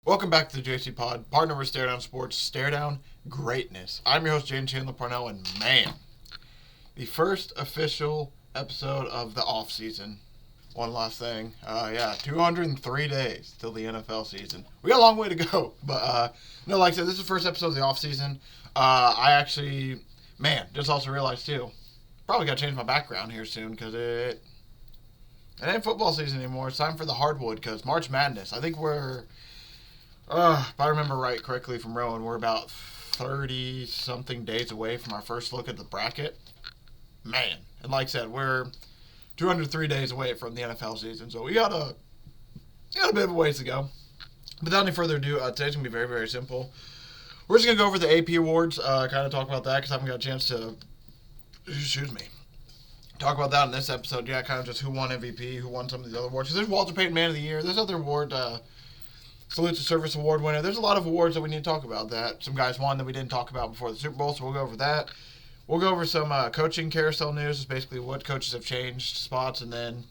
Welcome back to the JCPod, partner with Stare Down Sports, Stare Down Greatness. I'm your host, Jaden Chandler Parnell, and man, the first official episode of the off season. One last thing, 203 days till the NFL season. We got a long way to go, but like I said, this is the first episode of the off season. Just also realized too, probably got to change my background here soon because it ain't football season anymore. It's time for the hardwood because March Madness. I think if I remember correctly from Rowan, we're about 30-something days away from our first look at the bracket. Man. And like I said, we're 203 days away from the NFL season, so we got a bit of a ways to go. But without any further ado, today's going to be very, very simple. We're just going to go over the AP awards, kind of talk about that, because I haven't got a chance to, talk about that in this episode. Yeah, kind of just who won MVP, who won some of the other awards. Because there's Walter Payton Man of the Year, there's other award, Salute to Service Award winner. There's a lot of awards that we need to talk about that some guys won that we didn't talk about before the Super Bowl, so we'll go over that. We'll go over some coaching carousel news. It's basically what coaches have changed spots, and then,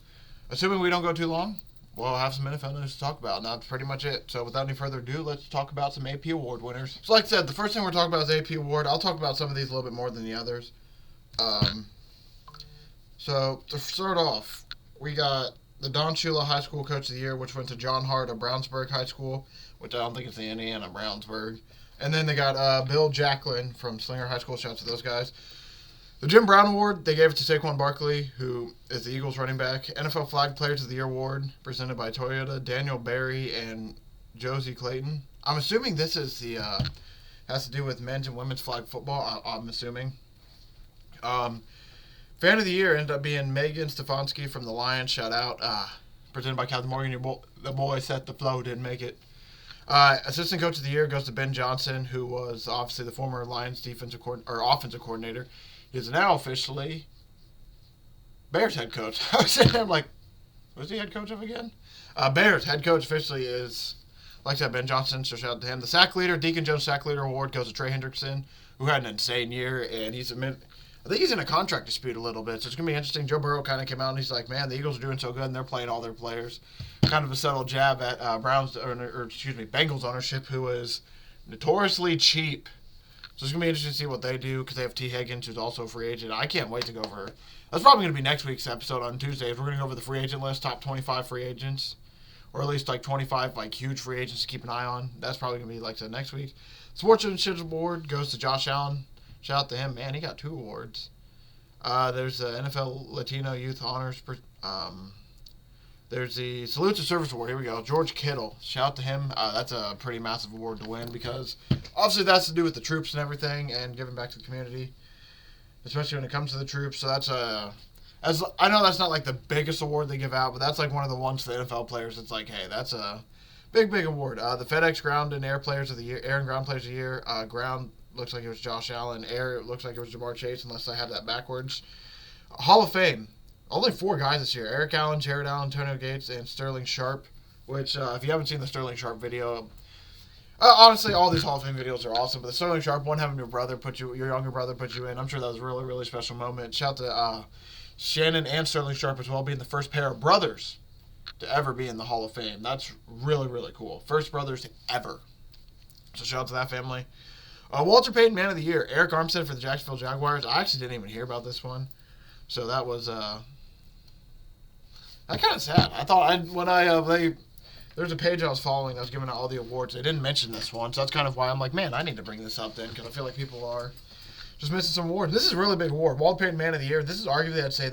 assuming we don't go too long, we'll have some NFL news to talk about, and that's pretty much it. So without any further ado, let's talk about some AP award winners. So like I said, the first thing we're talking about is AP award. I'll talk about some of these a little bit more than the others. So to start off, we got the Don Shula High School Coach of the Year, which went to John Hart of Brownsburg High School, which I don't think it's the Indiana Brownsburg. And then they got Bill Jacklin from Slinger High School. Shout out to those guys. The Jim Brown Award, they gave it to Saquon Barkley, who is the Eagles running back. NFL Flag Players of the Year Award, presented by Toyota, Daniel Berry and Josie Clayton. I'm assuming this is has to do with men's and women's flag football, I'm assuming. Fan of the Year ended up being Megan Stefanski from the Lions. Shout out. Presented by Captain Morgan. The boy set the flow, didn't make it. Assistant Coach of the Year goes to Ben Johnson, who was obviously the former Lions offensive coordinator. He is now officially Bears head coach. I was sitting there like, was he head coach of again? Bears head coach officially is, like I said, Ben Johnson, so shout out to him. The sack leader, Deacon Jones Sack Leader Award goes to Trey Hendrickson, who had an insane year, and I think he's in a contract dispute a little bit, so it's going to be interesting. Joe Burrow kind of came out and he's like, man, the Eagles are doing so good, and they're playing all their players. Kind of a subtle jab at Bengals ownership, who is notoriously cheap. So it's going to be interesting to see what they do, because they have T. Higgins, who's also a free agent. I can't wait to go over. That's probably going to be next week's episode on Tuesdays. We're going to go over the free agent list, top 25 free agents, or at least like 25 huge free agents to keep an eye on. That's probably going to be like I said next week. Sportsmanship Award goes to Josh Allen. Shout out to him. Man, he got 2 awards. There's the NFL Latino Youth Honors. There's the Salute to Service Award. Here we go. George Kittle. Shout out to him. That's a pretty massive award to win, because obviously that's to do with the troops and everything and giving back to the community, especially when it comes to the troops. So that's I know that's not like the biggest award they give out, but that's like one of the ones to the NFL players. It's like, hey, that's a big award. The FedEx Ground and Air Players of the Year, Air and Ground Players of the Year. Ground looks like it was Josh Allen. Air looks like it was Jamar Chase, unless I have that backwards. Hall of Fame. Only 4 guys this year. Eric Allen, Jared Allen, Antonio Gates, and Sterling Sharp. Which, if you haven't seen the Sterling Sharp video, honestly, all these Hall of Fame videos are awesome. But the Sterling Sharp one, having your younger brother put you in, I'm sure that was a really, really special moment. Shout out to Shannon and Sterling Sharp as well, being the first pair of brothers to ever be in the Hall of Fame. That's really, really cool. First brothers ever. So shout out to that family. Walter Payton Man of the Year, Eric Armstead for the Jacksonville Jaguars. I actually didn't even hear about this one, so that was that kind of sad. I thought there's a page I was following that was giving out all the awards. They didn't mention this one, so that's kind of why I'm like, man, I need to bring this up then, because I feel like people are just missing some awards. This is a really big award, Walter Payton Man of the Year. This is arguably, I'd say,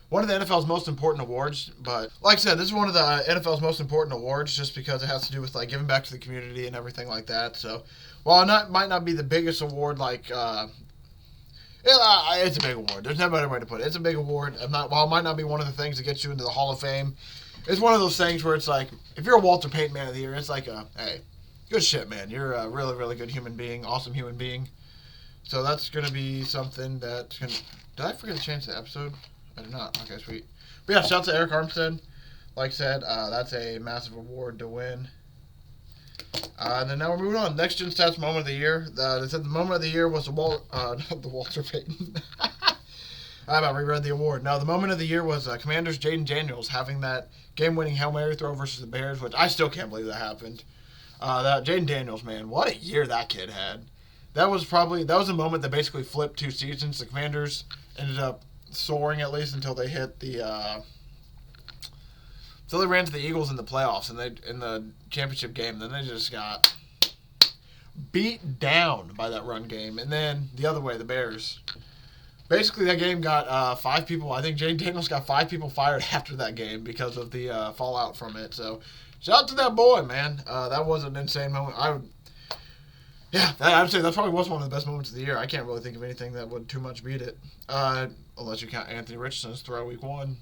one of the NFL's most important awards, but like I said, this is one of the NFL's most important awards just because it has to do with giving back to the community and everything like that. So while it might not be the biggest award, it's a big award. There's no better way to put it. It's a big award. While it might not be one of the things that gets you into the Hall of Fame, it's one of those things where it's like, if you're a Walter Payton Man of the Year, it's like hey, good shit, man. You're a really, really good human being, awesome human being. So that's going to be something that did I forget to change the episode? I did not. Okay, sweet. But yeah, shout out to Eric Armstead. Like I said, that's a massive award to win. And then now we're moving on. Next Gen Stats Moment of the Year. They said the Moment of the Year was not the Walter Payton. I about reread the award. No, the Moment of the Year was Commanders' Jaden Daniels having that game-winning Hail Mary throw versus the Bears, which I still can't believe that happened. That Jaden Daniels, man, what a year that kid had. That was a moment that basically flipped 2 seasons. The Commanders ended up soaring at least until they hit the. So they ran to the Eagles in the playoffs and they in the championship game. Then they just got beat down by that run game. And then the other way, the Bears. Basically, that game got 5 people. I think Jaden Daniels got 5 people fired after that game because of the fallout from it. So, shout out to that boy, man. That was an insane moment. I would say that probably was one of the best moments of the year. I can't really think of anything that would too much beat it, unless you count Anthony Richardson's throw week 1.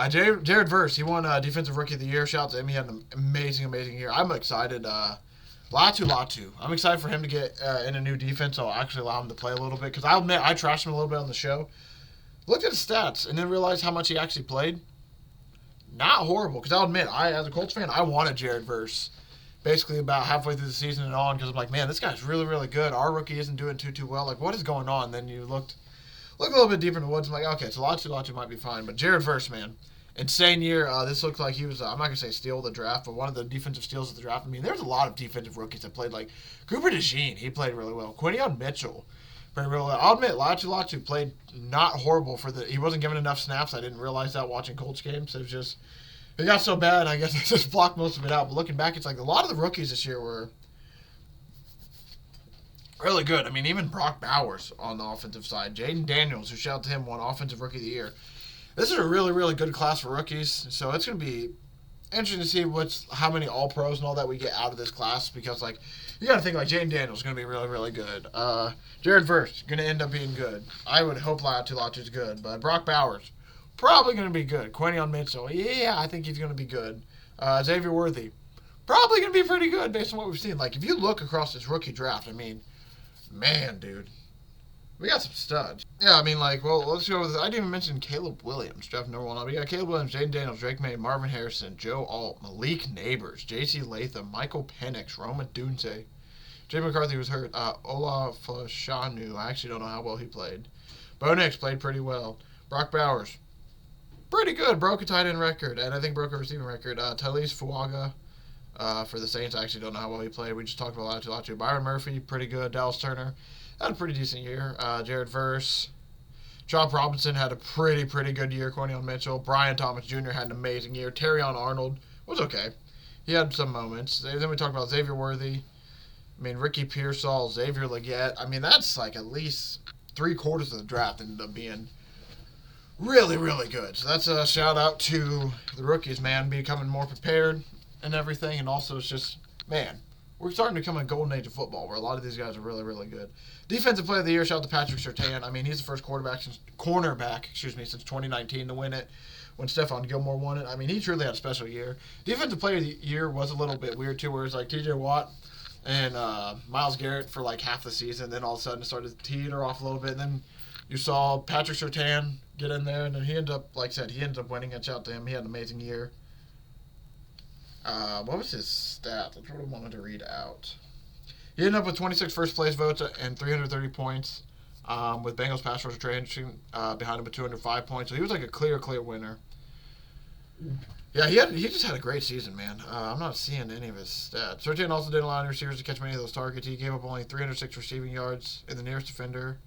Jared Verse, he won Defensive Rookie of the Year. Shout out to him. He had an amazing year. I'm excited. Latu. I'm excited for him to get in a new defense. I'll actually allow him to play a little bit because I'll admit I trashed him a little bit on the show. Looked at his stats and then realized how much he actually played. Not horrible because I'll admit, as a Colts fan, I wanted Jared Verse basically about halfway through the season and on because I'm like, man, this guy's really good. Our rookie isn't doing too well. Like, what is going on? Then you look a little bit deeper in the woods. I'm like, okay, so Latu might be fine, but Jared Verse, man. Insane year. This looked like he was, I'm not going to say steal of the draft, but one of the defensive steals of the draft. I mean, there's a lot of defensive rookies that played, like Cooper DeJean. He played really well. Quinion Mitchell played really well. I'll admit, Latu played not horrible he wasn't given enough snaps. I didn't realize that watching Colts games. It was just, it got so bad, I guess I just blocked most of it out. But looking back, it's like a lot of the rookies this year were really good. I mean, even Brock Bowers on the offensive side. Jaden Daniels, who shout out to him, won Offensive Rookie of the Year. This is a really good class for rookies, so it's going to be interesting to see how many All-Pros and all that we get out of this class because, like, you got to think, like, Jaden Daniels is going to be really good. Jared Verse going to end up being good. I would hope Latu's good, but Brock Bowers, probably going to be good. Quinion Mitchell, yeah, I think he's going to be good. Xavier Worthy, probably going to be pretty good based on what we've seen. Like, if you look across this rookie draft, I mean, man, dude. We got some studs. Yeah, I mean, like, well, let's go with, I didn't even mention Caleb Williams, draft number 1. We got Caleb Williams, Jaden Daniels, Drake May, Marvin Harrison, Joe Alt, Malik Neighbors, J.C. Latham, Michael Penix, Roma Dunze. Jay McCarthy was hurt. Olaf Shanu, I actually don't know how well he played. Bo Nix played pretty well. Brock Bowers, pretty good. Broke a tight end record, and I think broke a receiving record. Talise Fuaga for the Saints, I actually don't know how well he played. We just talked about Latu. Byron Murphy, pretty good. Dallas Turner had a pretty decent year. Jared Verse. Chop Robinson had a pretty good year. Quinion Mitchell. Brian Thomas Jr. had an amazing year. Terrion Arnold was okay. He had some moments. Then we talked about Xavier Worthy. I mean, Ricky Pearsall, Xavier Legette. I mean, that's like at least 3/4 of the draft ended up being really good. So that's a shout out to the rookies, man, becoming more prepared and everything. And also it's just, man, we're starting to become a golden age of football where a lot of these guys are really good. Defensive Player of the Year, shout out to Patrick Surtain. I mean, he's the first cornerback since 2019 to win it when Stephon Gilmore won it. I mean, he truly had a special year. Defensive Player of the Year was a little bit weird, too, where it's like TJ Watt and Myles Garrett for like half the season. Then all of a sudden it started to teeter off a little bit. And then you saw Patrick Surtain get in there, and then he ended up, like I said, he ended up winning it. Shout out to him. He had an amazing year. What was his stats? That's what I wanted to read out. He ended up with 26 first-place votes and 330 points, with Bengals pass rusher behind him with 205 points. So he was like a clear winner. Yeah, he just had a great season, man. I'm not seeing any of his stats. Surtain also didn't allow any receivers to catch many of those targets. He gave up only 306 receiving yards in the nearest defender.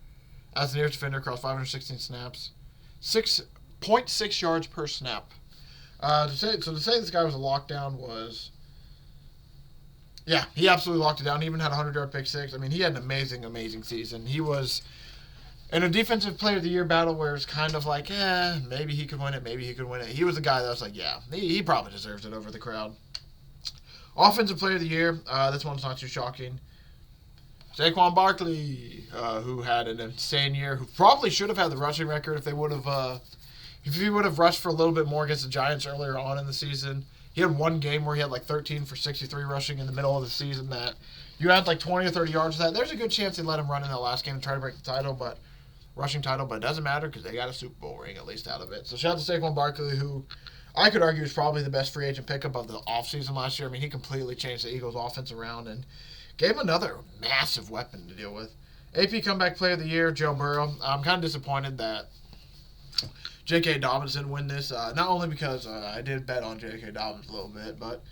As the nearest defender, across 516 snaps. 6.6 yards per snap. To say this guy was a lockdown was... Yeah, he absolutely locked it down. He even had a 100-yard pick six. I mean, he had an amazing season. He was in a Defensive Player of the Year battle where it's kind of like, maybe he could win it, maybe he could win it. He was the guy that was like, yeah, he probably deserves it over the crowd. Offensive Player of the Year, this one's not too shocking. Saquon Barkley, who had an insane year, who probably should have had the rushing record if he would have rushed for a little bit more against the Giants earlier on in the season. He had one game where he had like 13 for 63 rushing in the middle of the season that you had like 20 or 30 yards of that. There's a good chance they let him run in that last game to try to break the rushing title, but it doesn't matter because they got a Super Bowl ring at least out of it. So shout out to Saquon Barkley, who I could argue is probably the best free agent pickup of the offseason last year. I mean, he completely changed the Eagles' offense around and gave him another massive weapon to deal with. AP Comeback Player of the Year, Joe Burrow. I'm kind of disappointed that J.K. Dobbins didn't win this, not only because I did bet on J.K. Dobbins a little bit, but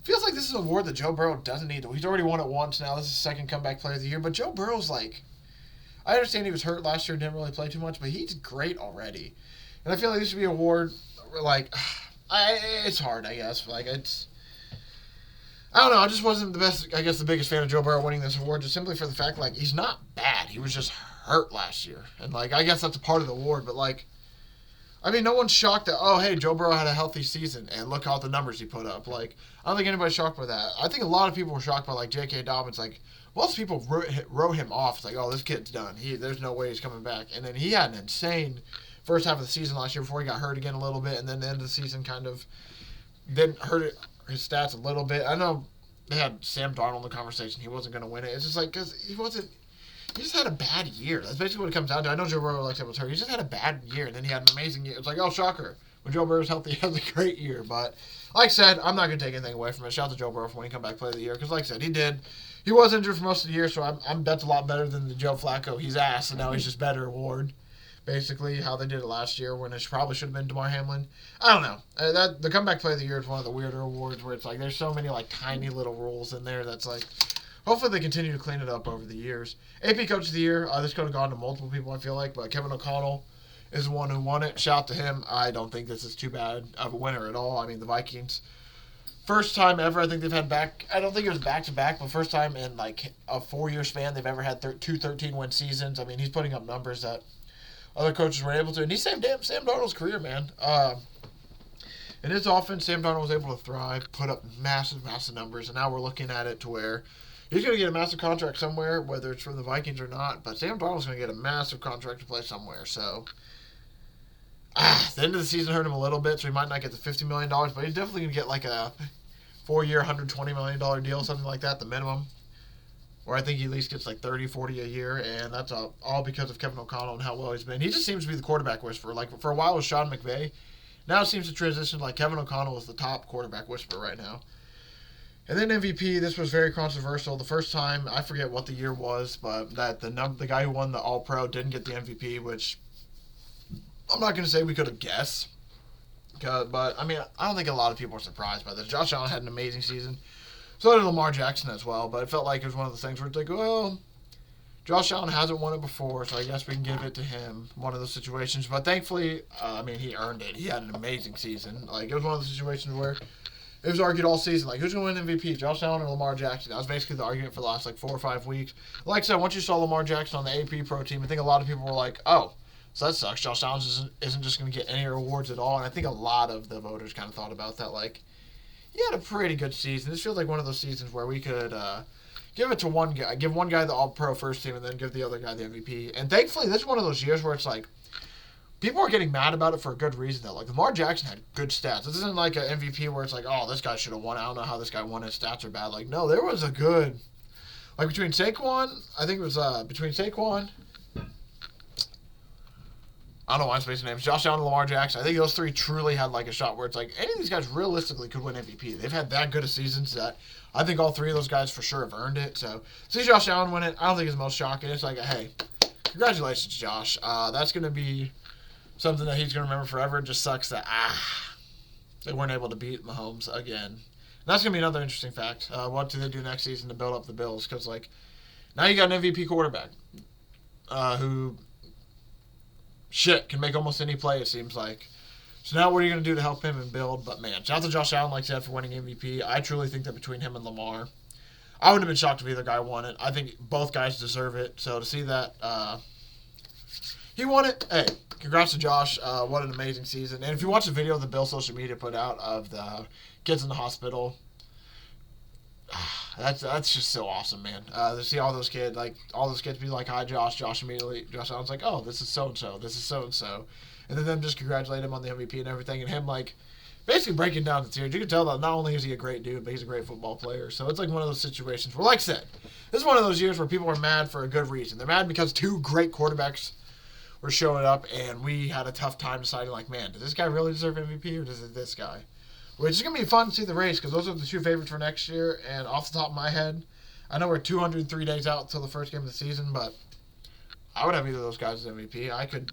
feels like this is an award that Joe Burrow doesn't need. He's already won it once now. This is his second comeback player of the year. But Joe Burrow's like, I understand he was hurt last year and didn't really play too much, but he's great already. And I feel like this should be an award where, like, it's hard, I guess. Like, I don't know. I just wasn't the biggest fan of Joe Burrow winning this award, just simply for the fact, like, he's not bad. He was just hurt last year. And, like, I guess that's a part of the award, but, like, I mean, no one's shocked that, oh, hey, Joe Burrow had a healthy season, and look how the numbers he put up. Like, I don't think anybody's shocked by that. I think a lot of people were shocked by, like, J.K. Dobbins. Like, most people wrote him off. It's like, oh, this kid's done. There's no way he's coming back. And then he had an insane first half of the season last year before he got hurt again a little bit, and then the end of the season kind of didn't hurt his stats a little bit. I know they had Sam Darnold in the conversation. He wasn't going to win it. It's just like, because he just had a bad year. That's basically what it comes down to. I know Joe Burrow likes to hurt. He just had a bad year, and then he had an amazing year. It's like, oh, shocker. When Joe Burrow's healthy, he has a great year. But like I said, I'm not going to take anything away from it. Shout out to Joe Burrow for winning comeback player of the year, because like I said, he did. He was injured for most of the year, so that's a lot better than the Joe Flacco. He's ass, and now he's just better award. Basically, how they did it last year when it probably should have been DeMar Hamlin. I don't know. The comeback player of the year is one of the weirder awards where it's like there's so many like tiny little rules in there that's like, hopefully they continue to clean it up over the years. AP Coach of the Year, this could have gone to multiple people, I feel like, but Kevin O'Connell is the one who won it. Shout out to him. I don't think this is too bad of a winner at all. I mean, the Vikings, first time ever, I think they've had I don't think it was back-to-back, but first time in like a 4-year span they've ever had two 13-win seasons. I mean, he's putting up numbers that other coaches were able to. And he saved Sam Darnold's career, man. In his offense, Sam Darnold was able to thrive, put up massive, massive numbers, and now we're looking at it to where he's going to get a massive contract somewhere, whether it's from the Vikings or not, but Sam Darnold's going to get a massive contract to play somewhere. So, the end of the season hurt him a little bit, so he might not get the $50 million, but he's definitely going to get like a 4-year, $120 million deal, something like that, the minimum. Or I think he at least gets like 30, 40 a year, and that's all because of Kevin O'Connell and how well he's been. He just seems to be the quarterback whisperer. Like, for a while it was Sean McVay. Now it seems to transition like Kevin O'Connell is the top quarterback whisperer right now. And then MVP, this was very controversial. The first time, I forget what the year was, but that the guy who won the All-Pro didn't get the MVP, which I'm not going to say we could have guessed. But, I mean, I don't think a lot of people are surprised by this. Josh Allen had an amazing season. So did Lamar Jackson as well, but it felt like it was one of those things where it's like, well, Josh Allen hasn't won it before, so I guess we can give it to him. One of those situations. But thankfully, I mean, he earned it. He had an amazing season. Like, it was one of those situations where it was argued all season, like, who's going to win MVP, Josh Allen or Lamar Jackson? That was basically the argument for the last, like, 4 or 5 weeks. Like I said, once you saw Lamar Jackson on the AP Pro team, I think a lot of people were like, oh, so that sucks. Josh Allen isn't just going to get any awards at all. And I think a lot of the voters kind of thought about that, like, he had a pretty good season. This feels like one of those seasons where we could give it to one guy, give one guy the All-Pro first team, and then give the other guy the MVP. And thankfully, this is one of those years where it's like, people are getting mad about it for a good reason, though. Like, Lamar Jackson had good stats. This isn't like an MVP where it's like, oh, this guy should have won. I don't know how this guy won. His stats are bad. Like, no, there was a good, like, between Saquon, I think it was between Saquon, I don't know why I'm spacing names, Josh Allen and Lamar Jackson. I think those three truly had, like, a shot where it's like, any of these guys realistically could win MVP. They've had that good of seasons that I think all three of those guys for sure have earned it. So, see Josh Allen win it, I don't think it's the most shocking. It's like, hey, congratulations, Josh. That's going to be something that he's going to remember forever. It just sucks that, they weren't able to beat Mahomes again. And that's going to be another interesting fact. What do they do next season to build up the Bills? Because, like, now you got an MVP quarterback who, can make almost any play, it seems like. So now what are you going to do to help him and build? But, man, shout out to Josh Allen, like I said, for winning MVP. I truly think that between him and Lamar, I wouldn't have been shocked if either guy won it. I think both guys deserve it. So to see that he won it, hey, congrats to Josh. What an amazing season. And if you watch the video the Bill social media put out of the kids in the hospital, that's just so awesome, man. To see all those kids be like, hi, Josh. Josh Allen's like, oh, this is so-and-so. This is so-and-so. And then them just congratulate him on the MVP and everything. And him, like, basically breaking down the tears. You can tell that not only is he a great dude, but he's a great football player. So it's like one of those situations where, like I said, this is one of those years where people are mad for a good reason. They're mad because two great quarterbacks were showing up, and we had a tough time deciding, like, man, does this guy really deserve MVP or does it this guy? Which is going to be fun to see the race because those are the two favorites for next year. And off the top of my head, I know we're 203 days out until the first game of the season, but I would have either of those guys as MVP. I could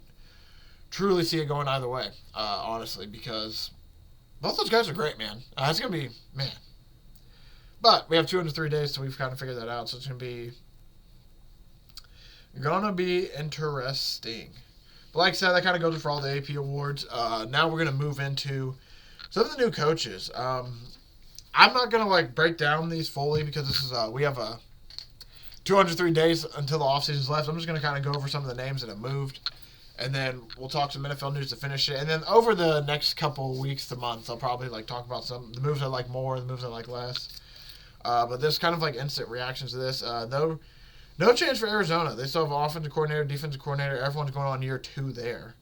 truly see it going either way, honestly, because both those guys are great, man. It's going to be, man. But we have 203 days, so we've kind of figured that out. So it's going to be interesting. But like I said, that kind of goes for all the AP awards. Now we're going to move into some of the new coaches. I'm not going to like break down these fully because this is we have 203 days until the offseason's left. I'm just going to kind of go over some of the names that have moved. And then we'll talk some NFL news to finish it. And then over the next couple of weeks to months, I'll probably like talk about the moves I like more, the moves I like less. But there's kind of like instant reactions to this. No change for Arizona. They still have an offensive coordinator, defensive coordinator. Everyone's going on year 2 there.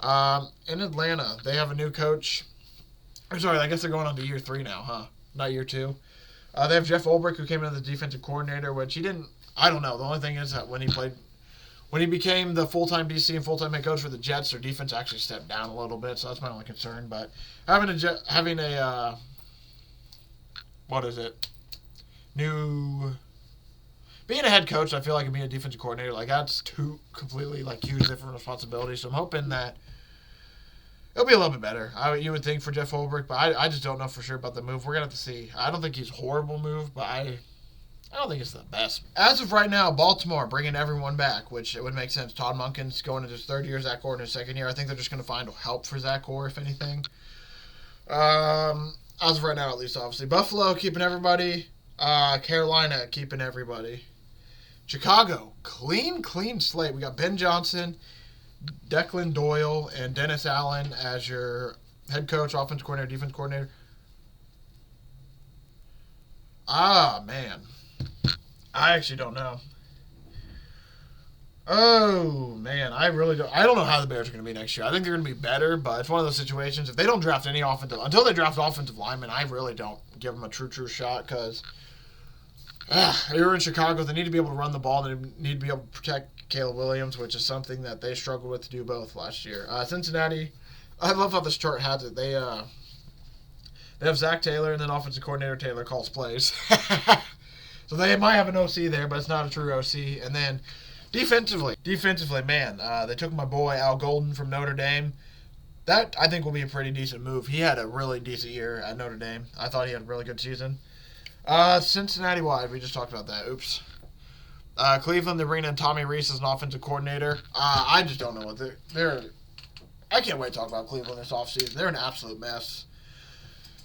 In Atlanta, they have a new coach. I'm sorry, I guess they're going on to year 3 now, huh? Not year 2. They have Jeff Ulbrich, who came in as the defensive coordinator, which he didn't. I don't know. The only thing is that when he became the full-time DC and full-time head coach for the Jets, their defense actually stepped down a little bit, so that's my only concern. But having a what is it? Being a head coach, I feel like, and being a defensive coordinator, like that's 2 completely like huge different responsibilities. So I'm hoping that it'll be a little bit better. You would think for Jeff Ulbrich, but I just don't know for sure about the move. We're gonna have to see. I don't think he's a horrible move, but I don't think it's the best. As of right now, Baltimore bringing everyone back, which it would make sense. Todd Monken's going into his 3rd year, Zach Orr in his 2nd year. I think they're just going to find help for Zach Orr, if anything. As of right now, at least, obviously. Buffalo keeping everybody. Carolina keeping everybody. Chicago, clean slate. We got Ben Johnson, Declan Doyle, and Dennis Allen as your head coach, offensive coordinator, defense coordinator. Man. I actually don't know. Oh, man. I don't know how the Bears are going to be next year. I think they're going to be better, but it's one of those situations. If they don't draft any until they draft offensive linemen, I really don't give them a true shot because you're in Chicago. They need to be able to run the ball. They need to be able to protect Caleb Williams, which is something that they struggled with to do both last year. Cincinnati, I love how this chart has it. They have Zach Taylor, and then offensive coordinator Taylor calls plays. So they might have an OC there, but it's not a true OC. And then defensively, man, they took my boy Al Golden from Notre Dame. That, I think, will be a pretty decent move. He had a really decent year at Notre Dame. I thought he had a really good season. Cincinnati wide, we just talked about that. Oops. Cleveland, they're bringing in Tommy Reese as an offensive coordinator. I just don't know what they're. I can't wait to talk about Cleveland this offseason. They're an absolute mess.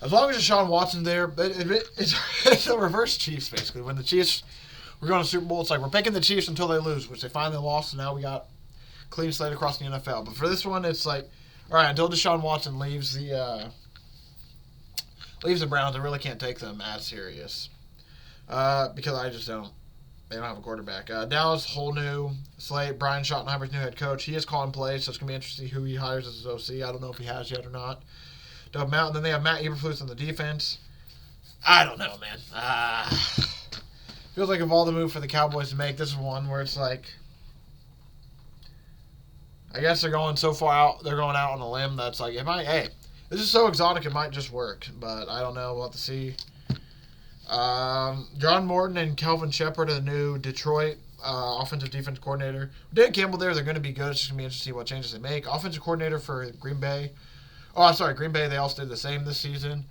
As long as Deshaun Watson's there, it's a reverse Chiefs, basically. When the Chiefs were going to Super Bowl, it's like we're picking the Chiefs until they lose, which they finally lost, and now we got clean slate across the NFL. But for this one, it's like, all right, until Deshaun Watson leaves the Browns, I really can't take them as serious because they don't have a quarterback. Dallas, whole new slate. Brian Schottenheimer's new head coach. He is calling plays, so it's going to be interesting who he hires as his OC. I don't know if he has yet or not. Dub Mountain. Then they have Matt Eberflus on the defense. I don't know, man. Feels like of all the moves for the Cowboys to make, this is one where it's like, I guess they're going so far out. They're going out on a limb that's like, this is so exotic, it might just work. But I don't know. We'll have to see. John Morton and Kelvin Shepard are the new Detroit offensive defense coordinator. Dan Campbell there, they're going to be good. It's just going to be interesting to see what changes they make. Offensive coordinator for Green Bay. Oh, I'm sorry, Green Bay, they also did the same this season.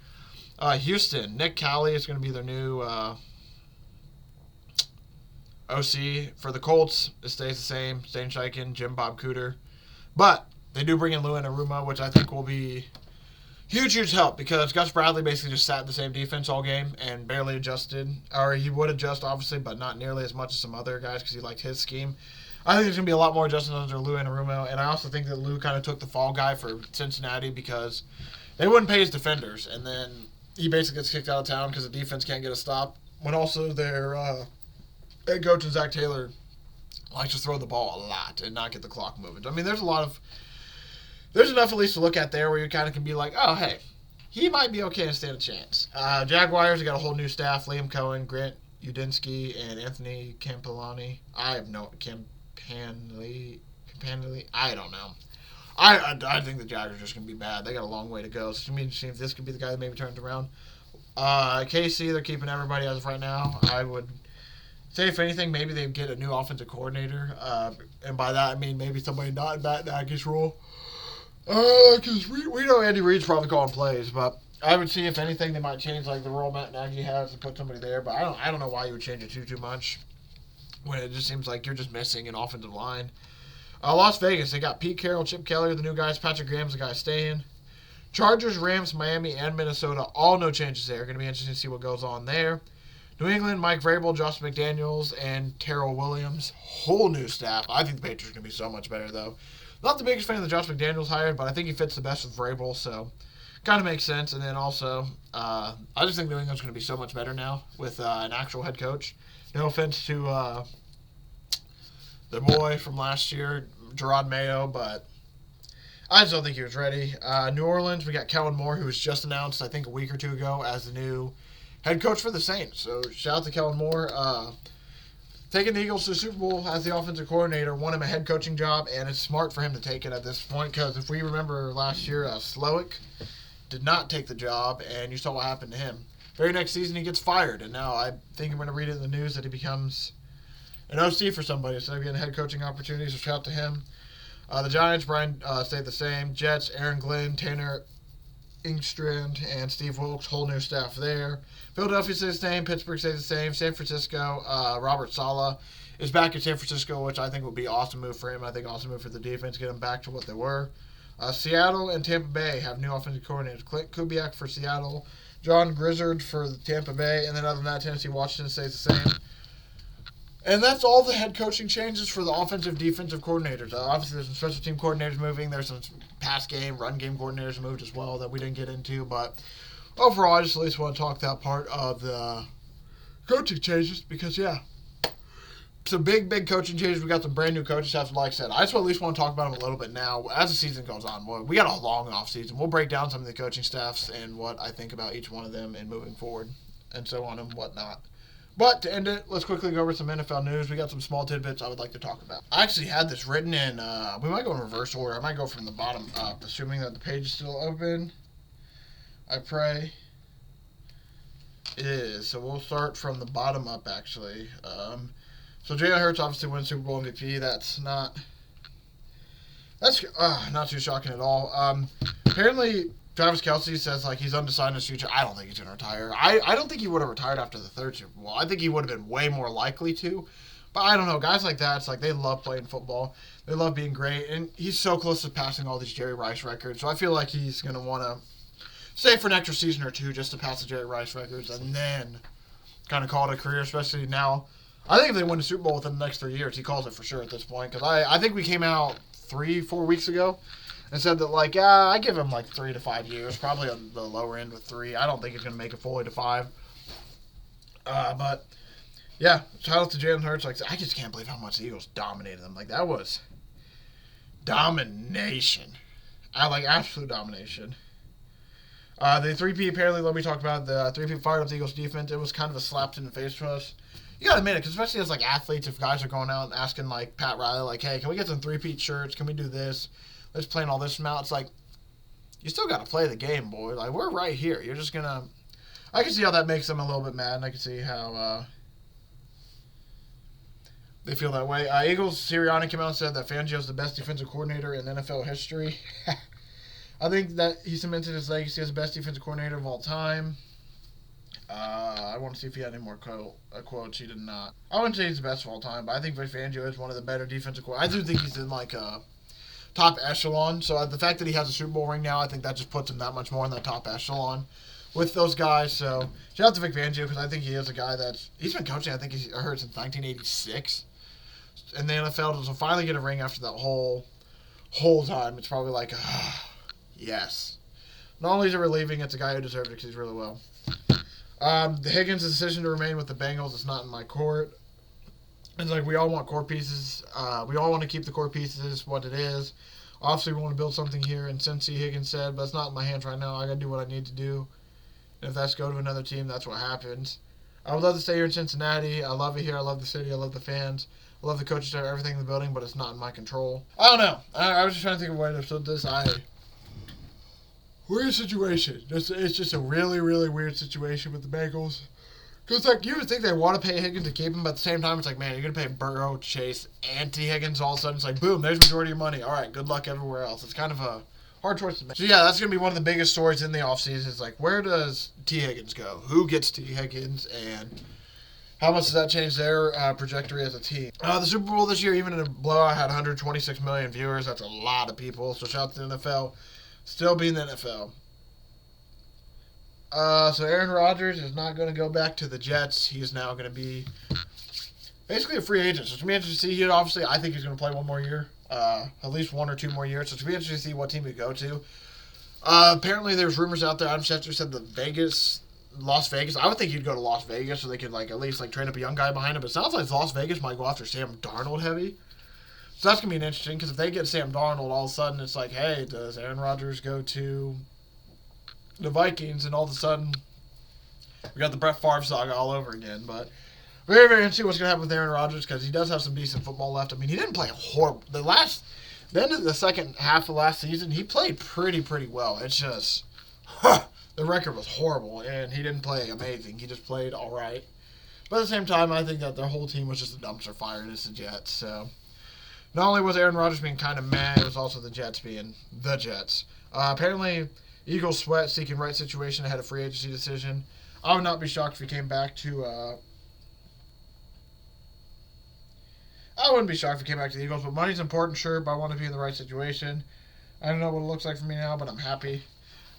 Houston, Nick Cali is going to be their new OC. For the Colts, it stays the same. Stan Scheichen, Jim Bob Cooter. But they do bring in Lou Anarumo, which I think will be huge help because Gus Bradley basically just sat in the same defense all game and barely adjusted. Or he would adjust, obviously, but not nearly as much as some other guys because he liked his scheme. I think there's going to be a lot more adjustments under Lou Anarumo, and I also think that Lou kind of took the fall guy for Cincinnati because they wouldn't pay his defenders, and then he basically gets kicked out of town because the defense can't get a stop. When also their head coach, Zach Taylor, likes to throw the ball a lot and not get the clock moving. I mean, there's enough at least to look at there where you kind of can be like, oh, hey, he might be okay and stand a chance. Jaguars, they got a whole new staff, Liam Cohen, Grant Udinsky, and Anthony Campilani. I have no... Campanelli, I don't know. I think the Jaguars are just going to be bad. They got a long way to go. So it's going to be interesting if this could be the guy that maybe turns around. KC, they're keeping everybody as of right now. I would say, if anything, maybe they get a new offensive coordinator. And by that, I mean maybe somebody not in Matt Nagy's role. Because we know Andy Reid's probably calling plays. But I would see if anything they might change like the role Matt Nagy has and put somebody there, but I don't know why you would change it too much when it just seems like you're just missing an offensive line. Las Vegas, they got Pete Carroll, Chip Kelly, the new guys. Patrick Graham's the guy staying. Chargers, Rams, Miami, and Minnesota, all no changes there. Going to be interesting to see what goes on there. New England, Mike Vrabel, Josh McDaniels, and Terrell Williams. Whole new staff. I think the Patriots are going to be so much better, though. Not the biggest fan of the Josh McDaniels hired, but I think he fits the best with Vrabel, so kind of makes sense. And then also, I just think New England's going to be so much better now with an actual head coach. No offense to the boy from last year, Gerard Mayo, but I just don't think he was ready. New Orleans, we got Kellen Moore, who was just announced, I think, a week or two ago as the new head coach for the Saints. So shout out to Kellen Moore. Taking the Eagles to the Super Bowl as the offensive coordinator won him a head coaching job, and it's smart for him to take it at this point because if we remember last year, Slowick did not take the job, and you saw what happened to him. Very next season, he gets fired, and now I think I'm going to read it in the news that he becomes an OC for somebody instead of getting head coaching opportunities. So shout out to him. The Giants, Brian stayed the same. Jets, Aaron Glenn, Tanner Inkstrand, and Steve Wilkes, whole new staff there. Philadelphia stays the same. Pittsburgh stays the same. San Francisco, Robert Saleh is back in San Francisco, which I think would be an awesome move for him. I think awesome move for the defense, get them back to what they were. Seattle and Tampa Bay have new offensive coordinators. Clint Kubiak for Seattle, John Grizzard for the Tampa Bay, and then other than that, Tennessee, Washington stays the same. And that's all the head coaching changes for the offensive, defensive coordinators. Obviously, there's some special team coordinators moving. There's some pass game, run game coordinators moved as well that we didn't get into. But overall, I just at least want to talk that part of the coaching changes because, yeah, some big coaching changes. We got some brand new coaching staff, like I said. I just at least want to talk about them a little bit now as the season goes on. We got a long off season. We'll break down some of the coaching staffs and what I think about each one of them and moving forward and so on and whatnot. But to end it, let's quickly go over some NFL news. We got some small tidbits I would like to talk about. I actually had this written in, we might go in reverse order. I might go from the bottom up, assuming that the page is still open. I pray it is. So we'll start from the bottom up, actually. So Jalen Hurts obviously wins Super Bowl MVP. That's not too shocking at all. Apparently, Travis Kelce says like he's undecided in his future. I don't think he's going to retire. I don't think he would have retired after the third Super Bowl. I think he would have been way more likely to. But I don't know. Guys like that, it's like they love playing football. They love being great. And he's so close to passing all these Jerry Rice records. So I feel like he's going to want to stay for an extra season or two just to pass the Jerry Rice records and then kind of call it a career, especially now. I think if they win the Super Bowl within the next 3 years, he calls it for sure at this point. Because I think we came out 3-4 weeks ago and said that, like, I give him, like, 3 to 5 years. Probably on the lower end with 3. I don't think he's going to make it fully to 5. But, yeah, shout out to Jalen Hurts. Like, I just can't believe how much the Eagles dominated them. Like, that was domination. Absolute domination. The 3P, apparently, let me talk about the 3P fired up the Eagles defense. It was kind of a slap in the face for us. You got to admit it, because especially as, like, athletes, if guys are going out and asking, like, Pat Riley, like, hey, can we get some 3P shirts? Can we do this? Let's plan all this amount. It's like, you still got to play the game, boy. Like, we're right here. You're just going to... I can see how that makes them a little bit mad, and I can see how they feel that way. Eagles, Sirianni came out and said that Fangio's the best defensive coordinator in NFL history. I think that he cemented his legacy as the best defensive coordinator of all time. I want to see if he had any more quotes. He did not. I wouldn't say he's the best of all time, but I think Vic Fangio is one of the better defensive coordinators. I do think he's in, like, a top echelon. So the fact that he has a Super Bowl ring now, I think that just puts him that much more in that top echelon with those guys. So shout out to Vic Fangio because I think he is a guy he's been coaching, I think he's heard since 1986 in the NFL. So finally get a ring after that whole time. It's probably like, yes. Not only is it relieving, it's a guy who deserved it because he's really well. The Higgins' decision to remain with the Bengals is not in my court. It's like we all want core pieces. We all want to keep the core pieces what it is. Obviously, we want to build something here. And Cincy, Higgins said, but it's not in my hands right now. I got to do what I need to do. And if that's go to another team, that's what happens. I would love to stay here in Cincinnati. I love it here. I love the city. I love the fans. I love the coaches, everything in the building, but it's not in my control. I don't know. I was just trying to think of a way to put this. Weird situation. It's just a really, really weird situation with the Bengals. Because, like, you would think they want to pay Higgins to keep him, but at the same time, it's like, man, you're going to pay Burrow, Chase, and T. Higgins all of a sudden. It's like, boom, there's majority of your money. All right, good luck everywhere else. It's kind of a Hard choice to make. So, yeah, that's going to be one of the biggest stories in the offseason. Is like, where does T. Higgins go? Who gets T. Higgins? And how much does that change their trajectory as a team? The Super Bowl this year, even in a blowout, had 126 million viewers. That's a lot of people. So, shout out to the NFL. Still being the NFL. So, Aaron Rodgers is not going to go back to the Jets. He is now going to be basically a free agent. So, it's going to be interesting to see. Obviously, I think he's going to play one more year. At least 1 or 2 more years. So, it's going to be interesting to see what team he go to. Apparently, there's rumors out there. Adam Schefter said Las Vegas. I would think he'd go to Las Vegas so they could at least train up a young guy behind him. But it sounds like Las Vegas might go after Sam Darnold heavy. So that's going to be interesting because if they get Sam Darnold, all of a sudden it's like, hey, does Aaron Rodgers go to the Vikings? And all of a sudden we got the Brett Favre saga all over again. But very, very interesting what's going to happen with Aaron Rodgers because he does have some decent football left. I mean, he didn't play horrible. The end of the second half of last season, he played pretty well. It's just, the record was horrible, and he didn't play amazing. He just played all right. But at the same time, I think that their whole team was just a dumpster fire against the Jets. So, not only was Aaron Rodgers being kind of mad, it was also the Jets being the Jets. Apparently, Eagles sweat seeking right situation ahead of free agency decision. I would not be shocked if he came back to I wouldn't be shocked if he came back to the Eagles, but money's important, sure, but I want to be in the right situation. I don't know what it looks like for me now, but I'm happy.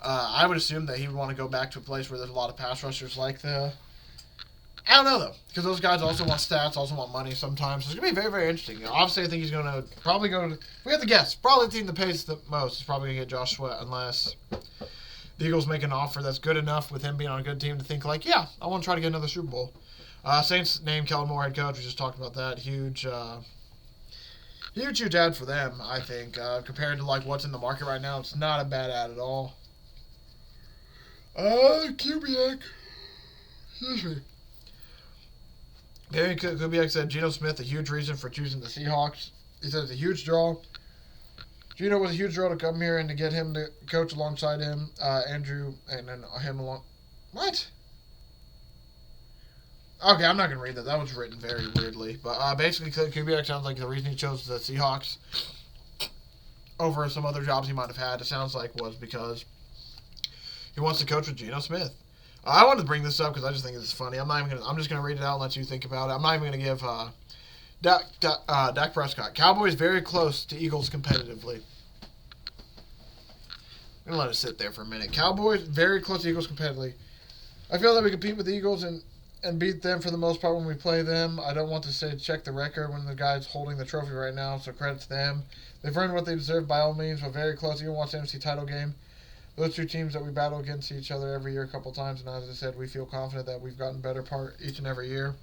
I would assume that he would want to go back to a place where there's a lot of pass rushers like the... I don't know, though, because those guys also want stats, also want money sometimes. So it's going to be very, very interesting. Obviously, I think he's going to probably go to... We have to guess. Probably the team that pays the most is probably going to get Josh Sweat unless the Eagles make an offer that's good enough with him being on a good team to think like, yeah, I want to try to get another Super Bowl. Saints named Kellen Moore head coach. We just talked about that. Huge ad for them, I think. Compared to what's in the market right now, it's not a bad ad at all. Kubiak. Excuse me. Gary Kubiak said Geno Smith a huge reason for choosing the Seahawks. He said it's a huge draw. Geno was a huge draw to come here and to get him to coach alongside him. Andrew and then him along. What? Okay, I'm not going to read that. That was written very weirdly. But basically, Kubiak sounds like the reason he chose the Seahawks over some other jobs he might have had, it sounds like, was because he wants to coach with Geno Smith. I wanted to bring this up because I just think it's funny. I'm just going to read it out and let you think about it. I'm not even going to give Dak Prescott. Cowboys very close to Eagles competitively. I'm going to let it sit there for a minute. Cowboys very close to Eagles competitively. I feel that we compete with the Eagles and beat them for the most part when we play them. I don't want to say check the record when the guy's holding the trophy right now, so credit to them. They've earned what they deserve by all means, but very close. Even watch the NFC title game. Those two teams that we battle against each other every year a couple times, and as I said, we feel confident that we've gotten better part each and every year.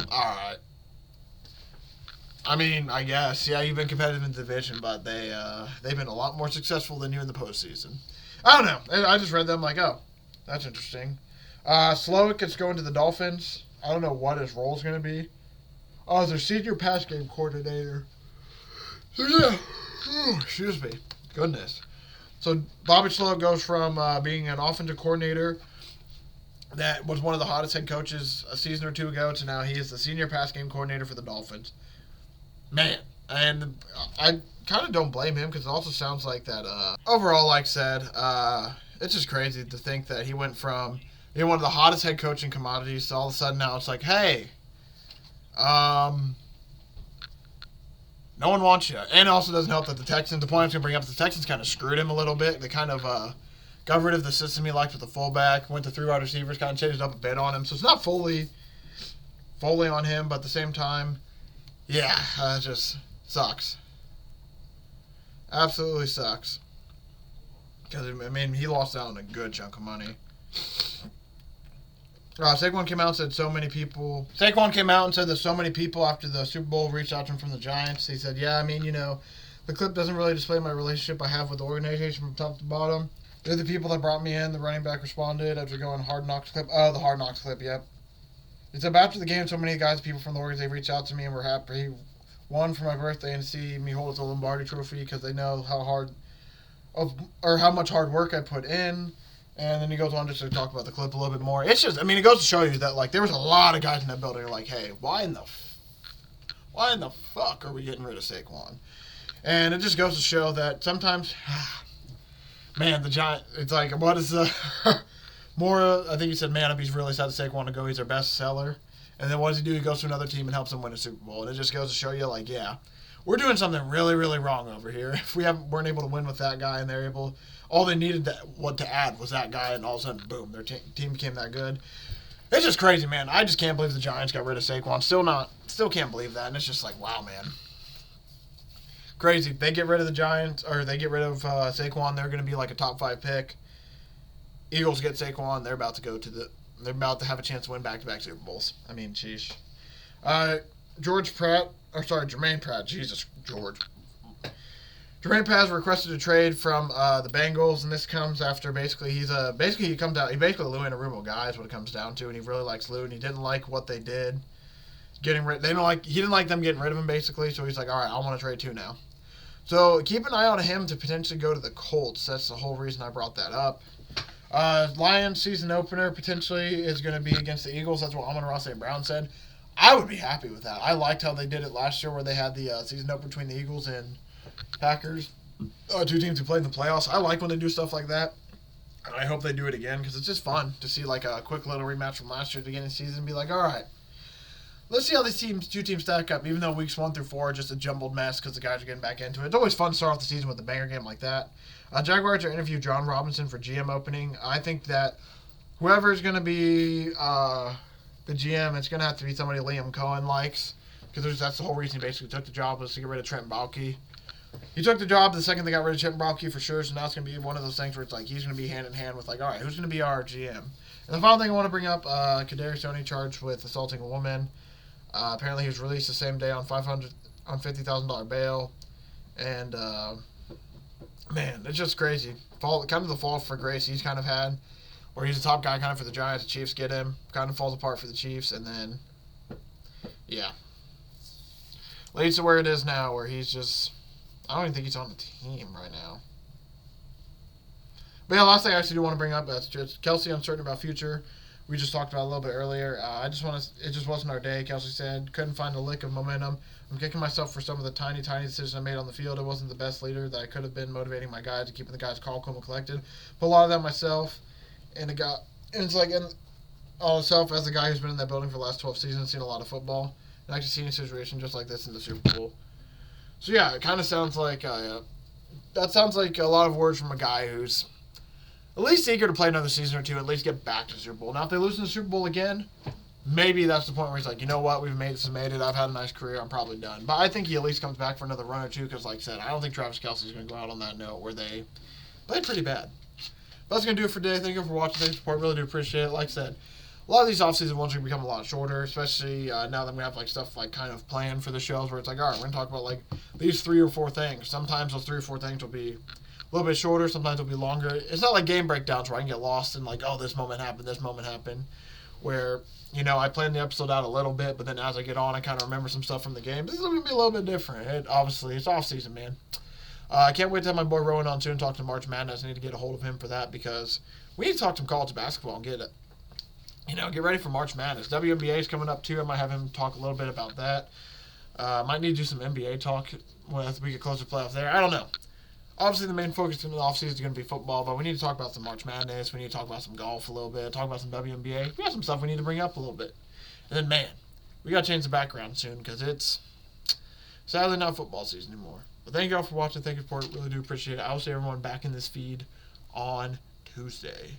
All right. I mean, I guess. Yeah, you've been competitive in the division, but they've been a lot more successful than you in the postseason. I don't know. I just read them like, oh, that's interesting. Slowick is going to the Dolphins. I don't know what his role is going to be. Oh, as their senior pass game coordinator. So, yeah. Excuse me. Goodness. So, Bobby Slowick goes from being an offensive coordinator that was one of the hottest head coaches a season or two ago to now he is the senior pass game coordinator for the Dolphins. Man. And I kind of don't blame him because it also sounds like that, overall, like I said, it's just crazy to think that he went from one of the hottest head coaching commodities to all of a sudden now it's like, hey, no one wants you. And it also doesn't help that the point I was going to bring up, the Texans kind of screwed him a little bit. They kind of got rid of the system he liked with the fullback, went to 3 wide receivers, kind of changed up a bit on him. So it's not fully on him, but at the same time, yeah, it just sucks. Absolutely sucks. Because, I mean, he lost out on a good chunk of money. Saquon came out and said Saquon came out and said that so many people after the Super Bowl reached out to him from the Giants. He said, yeah, I mean, the clip doesn't really display my relationship I have with the organization from top to bottom. They're the people that brought me in. The running back responded after going Hard Knocks clip. Oh, the Hard Knocks clip, yep. It's after the game, so many guys, people from the organization, they reached out to me and were happy. One for my birthday and to see me hold the Lombardi Trophy because they know how much hard work I put in. And then he goes on just to talk about the clip a little bit more. It's just, I mean, it goes to show you that, there was a lot of guys in that building who are like, hey, why in the fuck are we getting rid of Saquon? And it just goes to show that sometimes Man, the Giant. It's like, what is the more? I think he said Manabee's really sad to Saquon to go. He's their best seller. And then what does he do? He goes to another team and helps them win a Super Bowl. And it just goes to show you, like, yeah, we're doing something really, really wrong over here. If weren't able to win with that guy, and they're able, all they needed to add was that guy, and all of a sudden, boom, their team became that good. It's just crazy, man. I just can't believe the Giants got rid of Saquon. Still can't believe that. And it's just like, wow, man. Crazy. They get rid of the Giants, or they get rid of Saquon, they're going to be like a top 5 pick. Eagles get Saquon, they're about to have a chance to win back-to-back Super Bowls. I mean, sheesh. Jermaine Pratt. Jesus, George. Jermaine Pratt requested a trade from the Bengals, and this comes after he comes out. He basically Lou Anarumo guy is what it comes down to, and he really likes Lou, and he didn't like what they did. He didn't like them getting rid of him, basically, so he's like, all right, I want to trade too now. So keep an eye on him to potentially go to the Colts. That's the whole reason I brought that up. Lions season opener potentially is going to be against the Eagles. That's what Amon-Ra St. Brown said. I would be happy with that. I liked how they did it last year where they had the season opener between the Eagles and Packers. Two teams who played in the playoffs. I like when they do stuff like that. And I hope they do it again because it's just fun to see like a quick little rematch from last year at the beginning of the season and be like, all right, let's see how these two teams stack up, even though weeks 1 through 4 are just a jumbled mess because the guys are getting back into it. It's always fun to start off the season with a banger game like that. Jaguars are interviewing John Robinson for GM opening. I think that whoever is going to be the GM, it's going to have to be somebody Liam Cohen likes because that's the whole reason he basically took the job was to get rid of Trent Baalke. He took the job the second they got rid of Trent Baalke for sure, so now it's going to be one of those things where it's like he's going to be hand in hand with like, all right, who's going to be our GM? And the final thing I want to bring up, Kadarius Toney charged with assaulting a woman. Apparently he was released the same day on $50,000 bail. And, man, it's just crazy. Kind of the fall for grace he's kind of had, where he's the top guy kind of for the Giants. The Chiefs get him. Kind of falls apart for the Chiefs. And then, yeah. Leads to where it is now, where he's just, I don't even think he's on the team right now. But yeah, last thing I actually do want to bring up, that's just Kelsey uncertain about future. We just talked about it a little bit earlier. It just wasn't our day, Kelsey said. Couldn't find a lick of momentum. I'm kicking myself for some of the tiny decisions I made on the field. I wasn't the best leader that I could have been, motivating my guys and keeping the guys calm, cool, and collected. But a lot of that myself. And it's like, all myself as a guy who's been in that building for the last 12 seasons, seen a lot of football, and actually seen a situation just like this in the Super Bowl. So yeah, it kind of sounds like, that sounds like a lot of words from a guy who's at least eager to play another season or two, at least get back to the Super Bowl. Now, if they lose in the Super Bowl again, maybe that's the point where he's like, you know what, we've made it. I've had a nice career. I'm probably done. But I think he at least comes back for another run or two because, like I said, I don't think Travis Kelce's going to go out on that note where they played pretty bad. But that's going to do it for today. Thank you for watching. Thanks for support. Really do appreciate it. Like I said, a lot of these offseason ones are going to become a lot shorter, especially now that we have like stuff like kind of planned for the shows where it's like, all right, we're going to talk about like these 3 or 4 things. Sometimes those 3 or 4 things will be a little bit shorter. Sometimes it'll be longer. It's not like game breakdowns where I can get lost in like, oh, this moment happened, where, you know, I plan the episode out a little bit, but then as I get on, I kind of remember some stuff from the game. This is going to be a little bit different. Obviously, it's off season, man. I can't wait to have my boy Rowan on soon and talk to March Madness. I need to get a hold of him for that because we need to talk some college basketball and get ready for March Madness. WNBA is coming up too. I might have him talk a little bit about that. Might need to do some NBA talk as we get closer to playoffs there. I don't know. Obviously, the main focus in the offseason is going to be football, but we need to talk about some March Madness. We need to talk about some golf a little bit, talk about some WNBA. We got some stuff we need to bring up a little bit. And then, man, we got to change the background soon because it's sadly not football season anymore. But thank you all for watching. Thank you for it. Really do appreciate it. I will see everyone back in this feed on Tuesday.